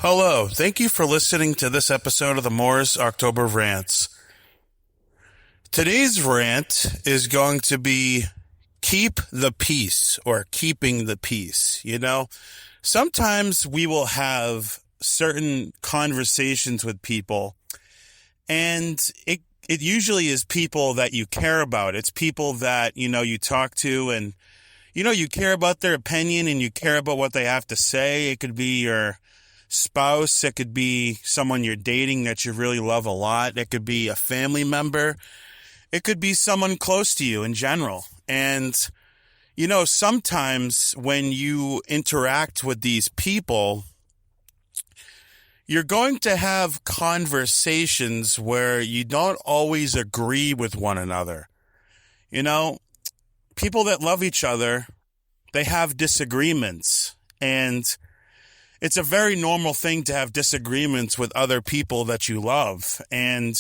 Hello, thank you for listening to this episode of the Moore's October Rants. Today's rant is going to be keep the peace or keeping the peace. Sometimes we will have certain conversations with people, and it usually is people that you care about. It's people that, you talk to and, you care about their opinion and you care about what they have to say. It could be your spouse. It could be someone you're dating that you really love a lot. It could be a family member. It could be someone close to you in general. And, sometimes when you interact with these people, you're going to have conversations where you don't always agree with one another. People that love each other, they have disagreements, and it's a very normal thing to have disagreements with other people that you love. And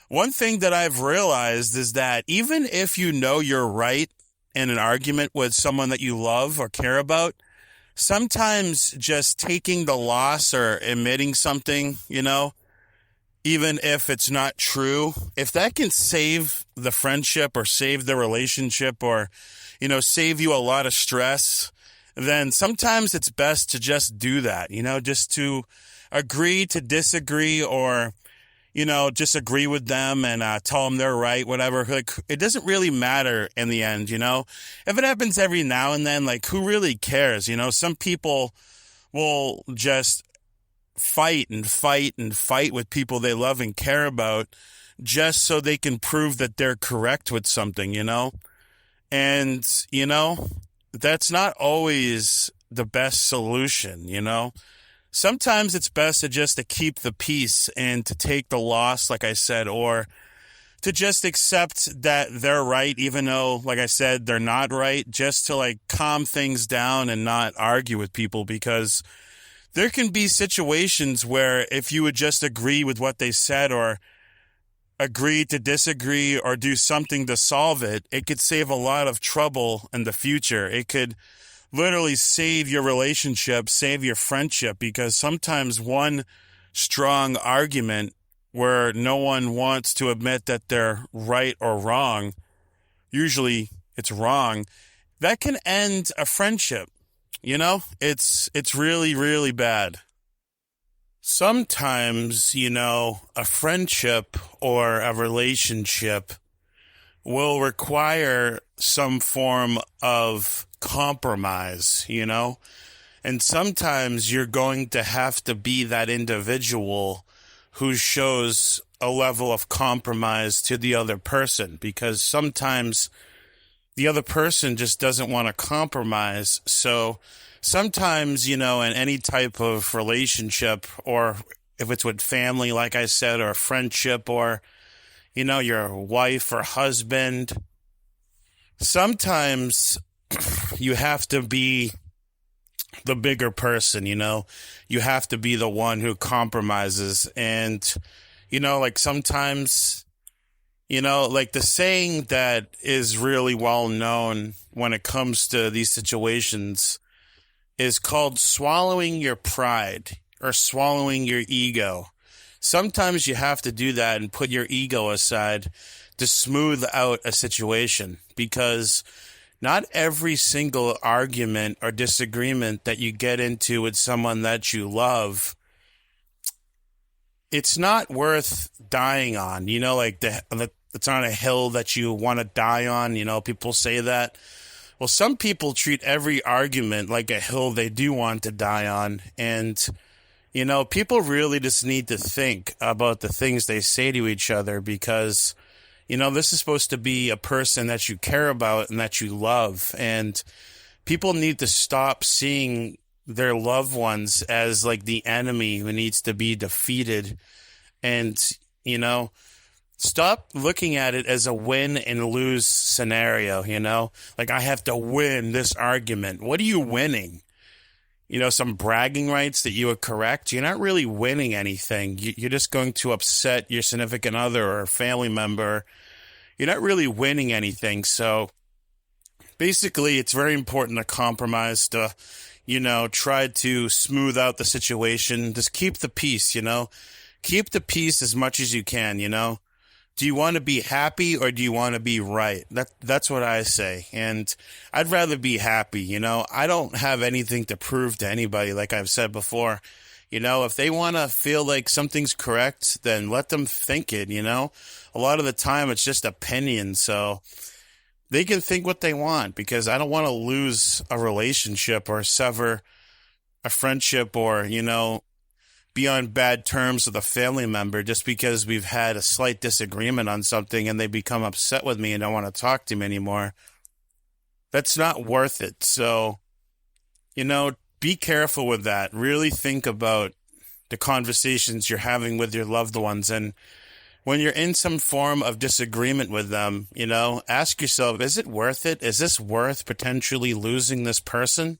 one thing that I've realized is that even if you know you're right in an argument with someone that you love or care about, sometimes just taking the loss or admitting something, even if it's not true, if that can save the friendship or save the relationship or, save you a lot of stress, then sometimes it's best to just do that, just to agree to disagree or, just agree with them and tell them they're right, whatever. Like, it doesn't really matter in the end, If it happens every now and then, who really cares? Some people will just fight and fight and fight with people they love and care about just so they can prove that they're correct with something, And, that's not always the best solution, Sometimes it's best to keep the peace and to take the loss, like I said, or to just accept that they're right, even though, like I said, they're not right, just to calm things down and not argue with people, because there can be situations where if you would just agree with what they said or agree to disagree or do something to solve it, it could save a lot of trouble in the future. It could literally save your relationship, save your friendship, because sometimes one strong argument where no one wants to admit that they're right or wrong, usually it's wrong, that can end a friendship. It's really, really bad. Sometimes, a friendship or a relationship will require some form of compromise, and sometimes you're going to have to be that individual who shows a level of compromise to the other person, because sometimes the other person just doesn't want to compromise. So sometimes, in any type of relationship, or if it's with family, like I said, or friendship, or, your wife or husband, sometimes you have to be the bigger person, you have to be the one who compromises. And, sometimes, the saying that is really well known when it comes to these situations is called swallowing your pride or swallowing your ego. Sometimes you have to do that and put your ego aside to smooth out a situation, because not every single argument or disagreement that you get into with someone that you love, it's not worth dying on. It's on a hill that you want to die on. People say that. Well, some people treat every argument like a hill they do want to die on. And, people really just need to think about the things they say to each other, because this is supposed to be a person that you care about and that you love. And people need to stop seeing their loved ones as the enemy who needs to be defeated. And, stop looking at it as a win and lose scenario, I have to win this argument. What are you winning? Some bragging rights that you are correct. You're not really winning anything. You're just going to upset your significant other or family member. You're not really winning anything. So basically, it's very important to compromise, to, try to smooth out the situation. Just keep the peace. Keep the peace as much as you can. Do you want to be happy or do you want to be right? That's what I say. And I'd rather be happy. I don't have anything to prove to anybody, like I've said before. If they want to feel like something's correct, then let them think it. A lot of the time it's just opinion. So they can think what they want, because I don't want to lose a relationship or sever a friendship or, be on bad terms with a family member just because we've had a slight disagreement on something and they become upset with me and don't want to talk to me anymore. That's not worth it. So, be careful with that. Really think about the conversations you're having with your loved ones. And when you're in some form of disagreement with them, ask yourself, is it worth it? Is this worth potentially losing this person?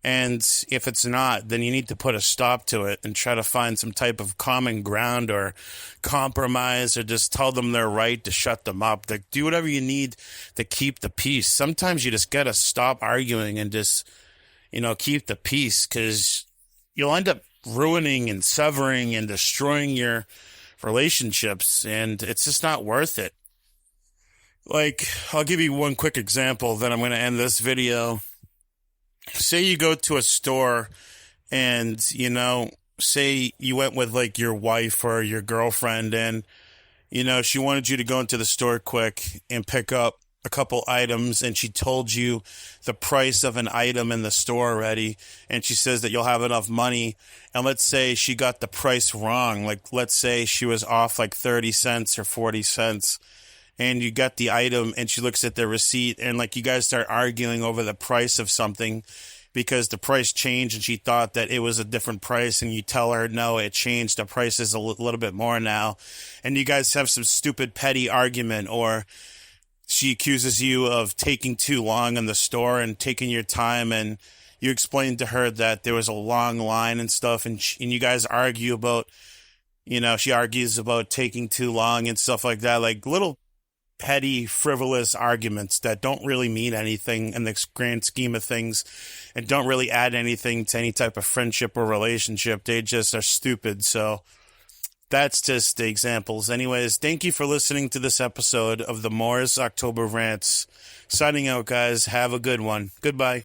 And if it's not, then you need to put a stop to it and try to find some type of common ground or compromise, or just tell them they're right to shut them up. Like, do whatever you need to keep the peace. Sometimes you just got to stop arguing and just, keep the peace, because you'll end up ruining and severing and destroying your relationships, and it's just not worth it. Like, I'll give you one quick example, then I'm going to end this video. Say you go to a store and, say you went with like your wife or your girlfriend, and, she wanted you to go into the store quick and pick up a couple items, and she told you the price of an item in the store already, and she says that you'll have enough money. And let's say she got the price wrong. Like, let's say she was off like 30 cents or 40 cents. And you got the item, and she looks at the receipt, and like you guys start arguing over the price of something because the price changed and she thought that it was a different price, and you tell her, no, it changed. The price is a little bit more now. And you guys have some stupid petty argument, or she accuses you of taking too long in the store and taking your time, and you explain to her that there was a long line and stuff, and you guys argue about, she argues about taking too long and stuff like that, like little petty, frivolous arguments that don't really mean anything in the grand scheme of things and don't really add anything to any type of friendship or relationship. They just are stupid. So that's just the examples. Anyways, thank you for listening to this episode of the Moore's October Rants. Signing out, guys. Have a good one. Goodbye.